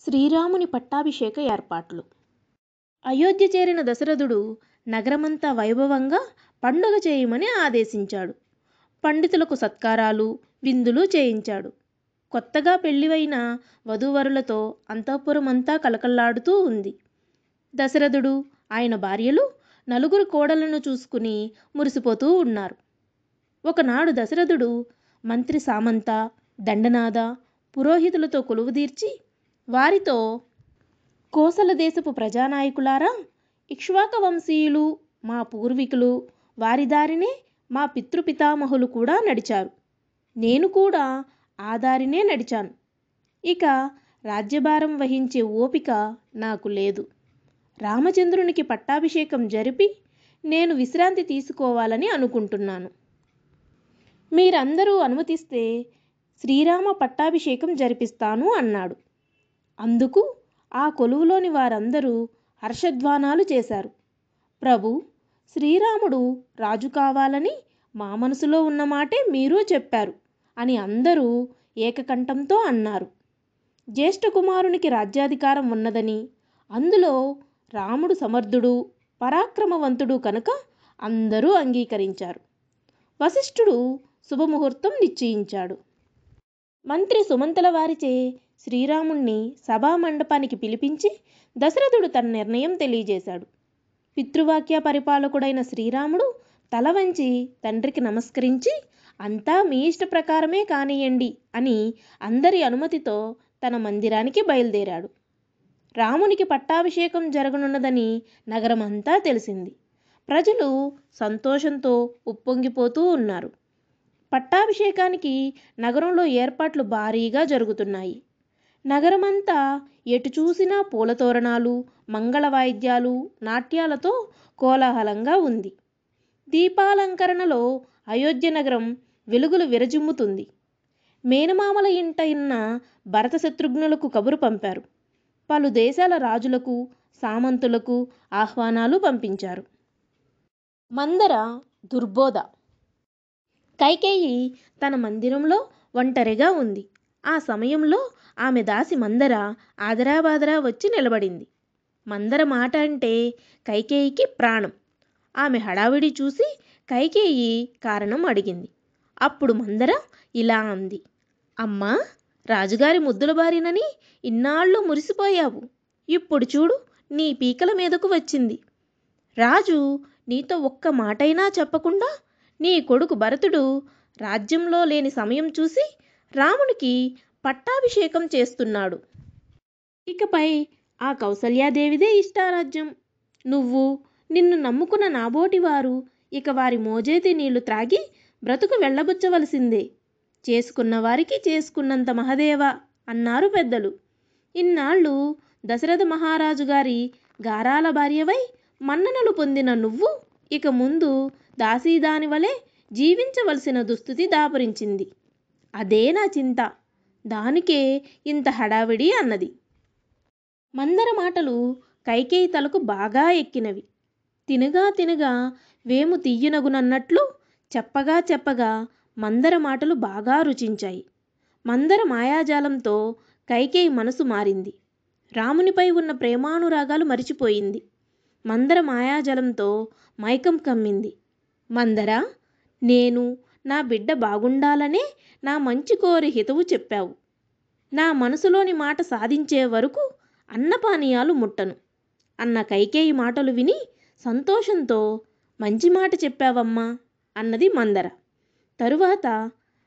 శ్రీరాముని పట్టాభిషేక ఏర్పాట్లు. అయోధ్య చేరిన దశరథుడు నగరమంతా వైభవంగా పండుగ చేయమని ఆదేశించాడు. పండితులకు సత్కారాలు, విందులు చేయించాడు. కొత్తగా పెళ్లివైన వధూవరులతో అంతఃపురమంతా కళకళలాడుతూ ఉంది. దశరథుడు, ఆయన భార్యలు నలుగురు కోడళ్లను చూసుకుని మురిసిపోతూ ఉన్నారు. ఒకనాడు దశరథుడు మంత్రి సామంత, దండనాథ, పురోహితులతో కొలువుదీర్చి వారితో, కోసల దేశపు ప్రజానాయకులారా, ఇక్ష్వాక వంశీయులు మా పూర్వీకులు, వారి దారినే మా పితృపితామహులు కూడా నడిచారు. నేను కూడా ఆ దారినే నడిచాను. ఇక రాజ్యభారం వహించే ఓపిక నాకు లేదు. రామచంద్రునికి పట్టాభిషేకం జరిపి నేను విశ్రాంతి తీసుకోవాలని అనుకుంటున్నాను. మీరందరూ అనుమతిస్తే శ్రీరామ పట్టాభిషేకం జరిపిస్తాను అన్నాడు. అందుకు ఆ కొలువులోని వారందరూ హర్షధ్వానాలు చేశారు. ప్రభు, శ్రీరాముడు రాజు కావాలని మా మనసులో ఉన్న మాటే మీరు చెప్పారు అని అందరూ ఏకకంఠంతో అన్నారు. జ్యేష్ఠ కుమారునికి రాజ్యాధికారం ఉన్నదని, అందులో రాముడు సమర్థుడు, పరాక్రమవంతుడు కనుక అందరూ అంగీకరించారు. వశిష్ఠుడు శుభముహూర్తం నిశ్చయించాడు. మంత్రి సుమంతుల వారిచే శ్రీరాముణ్ణి సభామండపానికి పిలిపించి దశరథుడు తన నిర్ణయం తెలియజేశాడు. పితృవాక్య పరిపాలకుడైన శ్రీరాముడు తల వంచి తండ్రికి నమస్కరించి, అంతా మీ ఇష్ట ప్రకారమే కానియండి అని అందరి అనుమతితో తన మందిరానికి బయలుదేరాడు. రామునికి పట్టాభిషేకం జరగనున్నదని నగరమంతా తెలిసింది. ప్రజలు సంతోషంతో ఉప్పొంగిపోతూ ఉన్నారు. పట్టాభిషేకానికి నగరంలో ఏర్పాట్లు భారీగా జరుగుతున్నాయి. నగరమంతా ఎటు చూసినా పూల తోరణాలు, మంగళ వాయిద్యాలు, నాట్యాలతో కోలాహలంగా ఉంది. దీపాలంకరణలో అయోధ్య నగరం వెలుగులు విరజిమ్ముతుంది. మేనమామల ఇంట ఉన్న భరత శత్రుఘ్నులకు కబురు పంపారు. పలు దేశాల రాజులకు, సామంతులకు ఆహ్వానాలు పంపించారు. మందర దుర్బోధ. కైకేయి తన మందిరంలో ఒంటరిగా ఉంది. ఆ సమయంలో ఆమె దాసి మందర ఆదరాబాదరా వచ్చి నిలబడింది. మందర మాట అంటే కైకేయికి ప్రాణం. ఆమె హడావిడి చూసి కైకేయి కారణం అడిగింది. అప్పుడు మందర ఇలా అంది. అమ్మా, రాజుగారి ముద్దుల బారినని ఇన్నాళ్ళు మురిసిపోయావు. ఇప్పుడు చూడు, నీ పీకల మీదకు వచ్చింది. రాజు నీతో ఒక్క మాటైనా చెప్పకుండా నీ కొడుకు భరతుడు రాజ్యంలో లేని సమయం చూసి రామునికి పట్టాభిషేకం చేస్తున్నాడు. ఇకపై ఆ కౌసల్యాదేవిదే ఇష్టారాజ్యం. నువ్వు, నిన్ను నమ్ముకున్న నాబోటి వారు ఇక వారి మోజేతి నీళ్లు త్రాగి బ్రతుకు వెళ్ళబుచ్చవలసిందే. చేసుకున్న వారికి చేసుకున్నంత మహదేవ అన్నారు పెద్దలు. ఇన్నాళ్ళు దశరథ మహారాజు గారి గారాల భార్యవై మన్ననలు పొందిన నువ్వు ఇక ముందు దాసీదాని వలె జీవించవలసిన దుస్థితి దాపురించింది. అదే నా చింత. దానికే ఇంత హడావిడి అన్నది. మందర మాటలు కైకేయి తలకు బాగా ఎక్కినవి. తినగా తినగా వేము తీయనగునన్నట్లు చెప్పగా చెప్పగా మందర మాటలు బాగా రుచించాయి. మందర మాయాజాలంతో కైకేయి మనసు మారింది. రామునిపై ఉన్న ప్రేమానురాగాలు మరిచిపోయింది. మందర మాయాజలంతో మైకం కమ్మింది. మందర, నేను నా బిడ్డ బాగుండాలనే నా మంచి కోరి హితవు చెప్పావు. నా మనసులోని మాట సాధించే వరకు అన్నపానీయాలు ముట్టను అన్న కైకేయి మాటలు విని సంతోషంతో మంచి మాట చెప్పావమ్మా అన్నది మందర. తరువాత,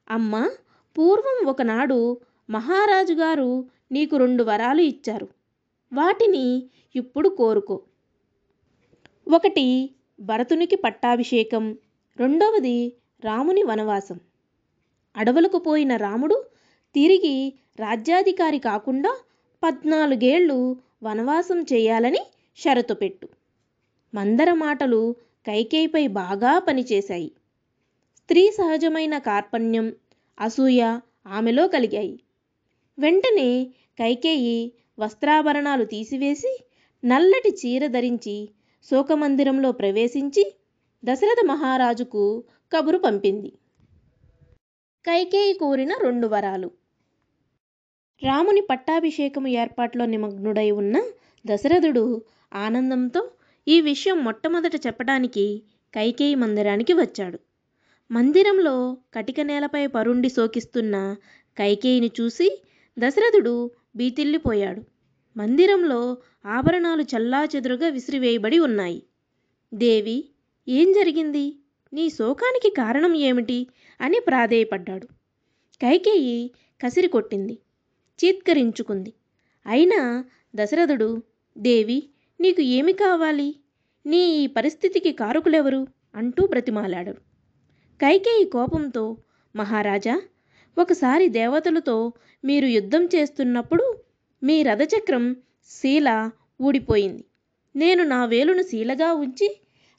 అమ్మా, పూర్వం ఒకనాడు మహారాజు గారు నీకు 2 వరాలు ఇచ్చారు. వాటిని ఇప్పుడు కోరుకో. ఒకటి భరతునికి పట్టాభిషేకం, రెండవది రాముని వనవాసం. అడవులకు పోయిన రాముడు తిరిగి రాజ్యాధికారి కాకుండా 14 ఏళ్ళు వనవాసం చేయాలని షరతు పెట్టు. మందర మాటలు కైకేయిపై బాగా పనిచేశాయి. స్త్రీ సహజమైన కార్పణ్యం, అసూయ ఆమెలో కలిగాయి. వెంటనే కైకేయి వస్త్రాభరణాలు తీసివేసి నల్లటి చీర ధరించి శోకమందిరంలో ప్రవేశించి దశరథ మహారాజుకు కబురు పంపింది. కైకేయి కోరిన 2 వరాలు. రాముని పట్టాభిషేకము ఏర్పాట్లో నిమగ్నుడై ఉన్న దశరథుడు ఆనందంతో ఈ విషయం మొట్టమొదట చెప్పడానికి కైకేయి మందిరానికి వచ్చాడు. మందిరంలో కటిక నేలపై పరుండి శోకిస్తున్న కైకేయిని చూసి దశరథుడు బీతిల్లిపోయాడు. మందిరంలో ఆభరణాలు చెల్లాచెదురుగా విసిరివేయబడి ఉన్నాయి. దేవి, ఏం జరిగింది? నీ శోకానికి కారణం ఏమిటి అని ప్రాధేయపడ్డాడు. కైకేయి కసిరి కొట్టింది, చీత్కరించుకుంది. అయినా దశరథుడు, దేవి, నీకు ఏమి కావాలి? నీ ఈ పరిస్థితికి కారకులెవరు అంటూ బ్రతిమాలాడు. కైకేయి కోపంతో, మహారాజా, ఒకసారి దేవతలతో మీరు యుద్ధం చేస్తున్నప్పుడు మీ రథచక్రం శీల ఊడిపోయింది. నేను నా వేలును శీలగా ఉంచి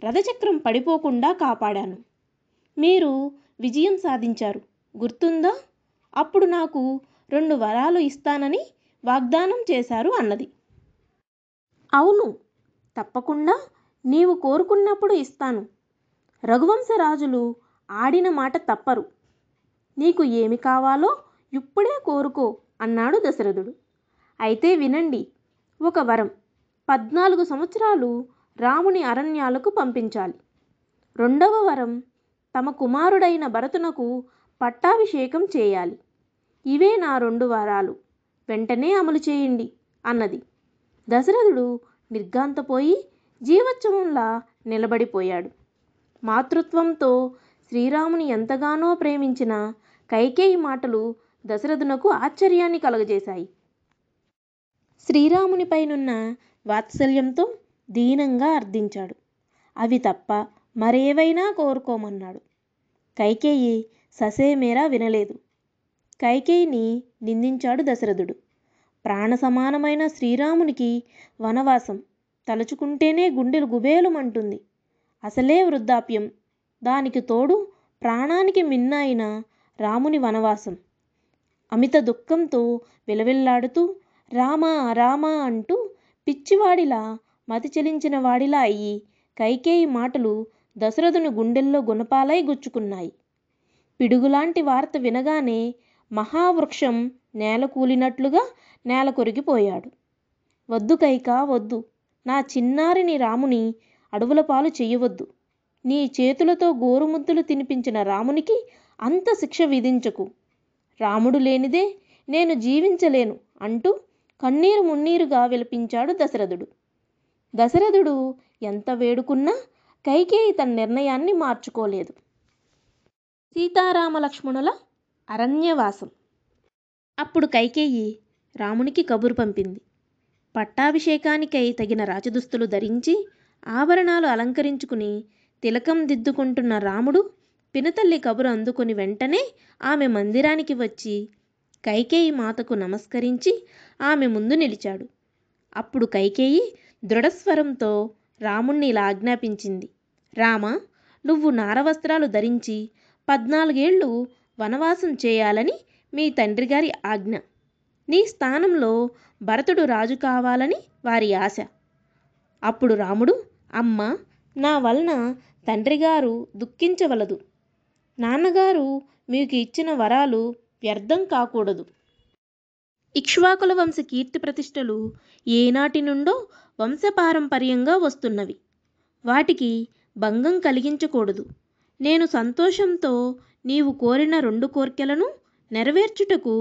రథచక్రం పడిపోకుండా కాపాడాను. మీరు విజయం సాధించారు, గుర్తుందా? అప్పుడు నాకు 2 వరాలు ఇస్తానని వాగ్దానం చేశారు అన్నది. అవును, తప్పకుండా నీవు కోరుకున్నప్పుడు ఇస్తాను. రఘువంశరాజులు ఆడిన మాట తప్పరు. నీకు ఏమి కావాలో ఇప్పుడే కోరుకో అన్నాడు దశరథుడు. అయితే వినండి, ఒక వరం. 14 సంవత్సరాలు రాముని అరణ్యాలకు పంపించాలి. 2వ వరం, తమ కుమారుడైన భరతునకు పట్టాభిషేకం చేయాలి. ఇవే నా 2 వరాలు, వెంటనే అమలు చేయండి అన్నది. దశరథుడు నిర్ఘాంతపోయి జీవోత్సవంలా నిలబడిపోయాడు. మాతృత్వంతో శ్రీరాముని ఎంతగానో ప్రేమించిన కైకేయి మాటలు దశరథునకు ఆశ్చర్యాన్ని కలుగజేశాయి. శ్రీరామునిపైనున్న వాత్సల్యంతో దీనంగా అర్థించాడు. అవి తప్ప మరేవైనా కోరుకోమన్నాడు. కైకేయి ససేమేరా వినలేదు. కైకేయిని నిందించాడు దశరథుడు. ప్రాణ సమానమైన శ్రీరామునికి వనవాసం తలుచుకుంటేనే గుండెలు గుబేలుమంటుంది. అసలే వృద్ధాప్యం, దానికి తోడు ప్రాణానికి మిన్న అయిన రాముని వనవాసం. అమిత దుఃఖంతో విలవిల్లాడుతూ రామా రామా అంటూ పిచ్చివాడిలా మతి చెలించిన వాడిలా అయ్యి కైకేయి మాటలు దశరథుని గుండెల్లో గుణపాలై గుచ్చుకున్నాయి. పిడుగులాంటి వార్త వినగానే మహావృక్షం నేల కూలినట్లుగా నేల కొరిగిపోయాడు. వద్దు కైకా, వద్దు. నా చిన్నారిని రాముని అడవుల పాలు చెయ్యవద్దు. నీ చేతులతో గోరుముద్దలు తినిపించిన రామునికి అంత శిక్ష విధించకు. రాముడు లేనిదే నేను జీవించలేను అంటూ కన్నీరు మున్నీరుగా విలపించాడు దశరథుడు. దశరథుడు ఎంత వేడుకున్నా కైకేయి తన నిర్ణయాన్ని మార్చుకోలేదు. సీతారామ లక్ష్మణుల అరణ్యవాసం. అప్పుడు కైకేయి రామునికి కబురు పంపింది. పట్టాభిషేకానికై తగిన రాజదుస్తులు ధరించి ఆభరణాలు అలంకరించుకుని తిలకం దిద్దుకుంటున్న రాముడు పినతల్లి కబురు అందుకుని వెంటనే ఆమె మందిరానికి వచ్చి కైకేయి మాతకు నమస్కరించి ఆమె ముందు నిలిచాడు. అప్పుడు కైకేయి దృఢస్వరంతో రాముణ్ణి ఇలా ఆజ్ఞాపించింది. రామా, నువ్వు నారవస్త్రాలు ధరించి 14 ఏళ్ళు వనవాసం చేయాలని మీ తండ్రి గారి ఆజ్ఞ. నీ స్థానంలో భరతుడు రాజు కావాలని వారి ఆశ. అప్పుడు రాముడు, అమ్మ, నా వలన తండ్రిగారు దుఃఖించవలదు. నాన్నగారు మీకు ఇచ్చిన వరాలు వ్యర్థం కాకూడదు. ఇక్ష్వాకుల వంశ కీర్తి ప్రతిష్టలు ఏనాటి నుండో వంశపారంపర్యంగా వస్తున్నవి. వాటికి భంగం కలిగించకూడదు. నేను సంతోషంతో నీవు కోరిన 2 కోర్కెలను నెరవేర్చుటకు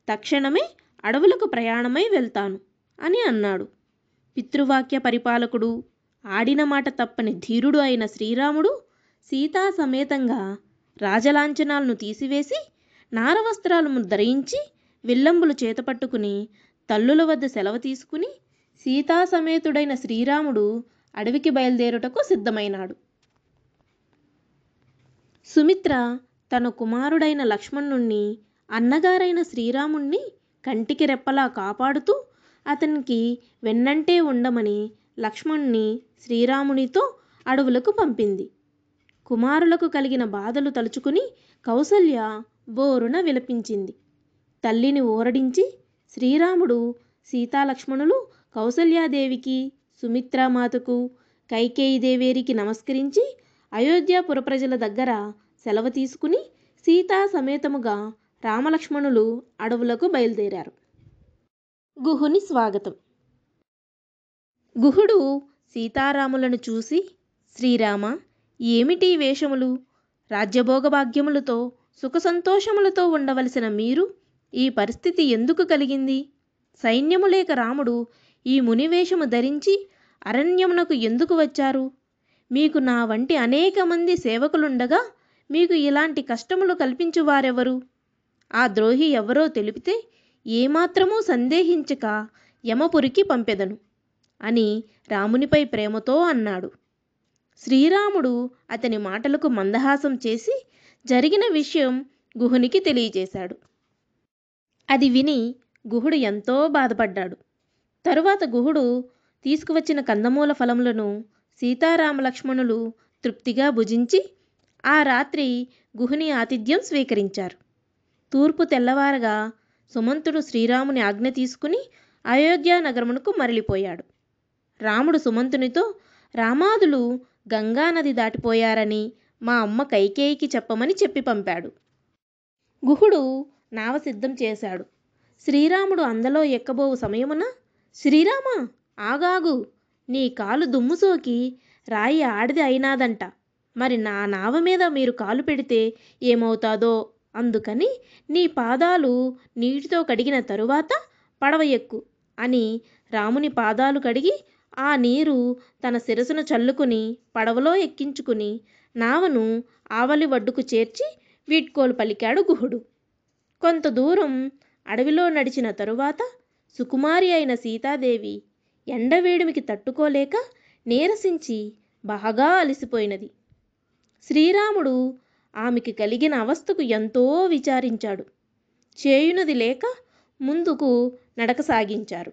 తక్షణమే అడవులకు ప్రయాణమై వెళ్తాను అని అన్నాడు. పితృవాక్య పరిపాలకుడు, ఆడిన మాట తప్పని ధీరుడు అయిన శ్రీరాముడు సీతా సమేతంగా రాజలాంఛనాలను తీసివేసి నారవస్త్రాలను ధరించి విల్లంబులు చేతపట్టుకుని తల్లుల వద్ద సెలవు తీసుకుని సీతా సమేతుడైన శ్రీరాముడు అడవికి బయలుదేరుటకు సిద్ధమైనాడు. సుమిత్ర తన కుమారుడైన లక్ష్మణుణ్ణి, అన్నగారైన శ్రీరాముణ్ణి కంటికి రెప్పలా కాపాడుతూ అతనికి వెన్నంటే ఉండమని లక్ష్మణుని శ్రీరామునితో అడవులకు పంపింది. కుమారులకు కలిగిన బాధలు తలుచుకుని కౌసల్య బోరున విలపించింది. తల్లిని ఊరడించి శ్రీరాముడు సీతాలక్ష్మణులు కౌసల్యాదేవికి, సుమిత్రామాతకు, కైకేయిదేవేరికి నమస్కరించి అయోధ్యాపుర ప్రజల దగ్గర సెలవు తీసుకుని సీతా సమేతముగా రామలక్ష్మణులు అడవులకు బయలుదేరారు. గుహుని స్వాగతం. గుహుడు సీతారాములను చూసి, శ్రీరామ, ఏమిటీ వేషములు? రాజ్యభోగభాగ్యములతో సుఖసంతోషములతో ఉండవలసిన మీరు ఈ పరిస్థితి ఎందుకు కలిగింది? సైన్యము లేక రాముడు ఈ మునివేషము ధరించి అరణ్యమునకు ఎందుకు వచ్చారు? మీకు నా వంటి అనేక మంది సేవకులుండగా మీకు ఇలాంటి కష్టములు కల్పించువారెవరు? ఆ ద్రోహి ఎవరో తెలిపితే ఏమాత్రమూ సందేహించక యమపురికి పంపెదను అని రామునిపై ప్రేమతో అన్నాడు. శ్రీరాముడు అతని మాటలకు మందహాసం చేసి జరిగిన విషయం గుహునికి తెలియజేశాడు. అది విని గుహుడు ఎంతో బాధపడ్డాడు. తరువాత గుహుడు తీసుకువచ్చిన కందమూల ఫలములను సీతారామలక్ష్మణులు తృప్తిగా భుజించి ఆ రాత్రి గుహుని ఆతిథ్యం స్వీకరించారు. తూర్పు తెల్లవారగా సుమంతుడు శ్రీరాముని ఆజ్ఞ తీసుకుని అయోధ్య నగరమునకు మరలిపోయాడు. రాముడు సుమంతునితో, రామాదులు గంగానది దాటిపోయారని మా అమ్మ కైకేయికి చెప్పమని చెప్పి పంపాడు. గుహుడు నావ సిద్ధం చేశాడు. శ్రీరాముడు అందలో ఎక్కబోవు సమయమున, శ్రీరామ, ఆగాగు, నీ కాలు దుమ్ము సోకి రాయి ఆడిది అయినాదంట. మరి నా నావ మీద మీరు కాలు పెడితే ఏమవుతాదో, అందుకని నీ పాదాలు నీటితో కడిగిన తరువాత పడవ ఎక్కు అని రాముని పాదాలు కడిగి ఆ నీరు తన శిరసును చల్లుకుని పడవలో ఎక్కించుకుని నావను ఆవలి ఒడ్డుకు చేర్చి వీడ్కోలు పలికాడు గుహుడు. కొంత దూరం అడవిలో నడిచిన తరువాత సుకుమారి అయిన సీతాదేవి ఎండవేడిమికి తట్టుకోలేక నీరసించి బాగా అలసిపోయినది. శ్రీరాముడు ఆమెకి కలిగిన అవస్థకు ఎంతో విచారించాడు. చేయునది లేక ముందుకు నడక సాగించారు.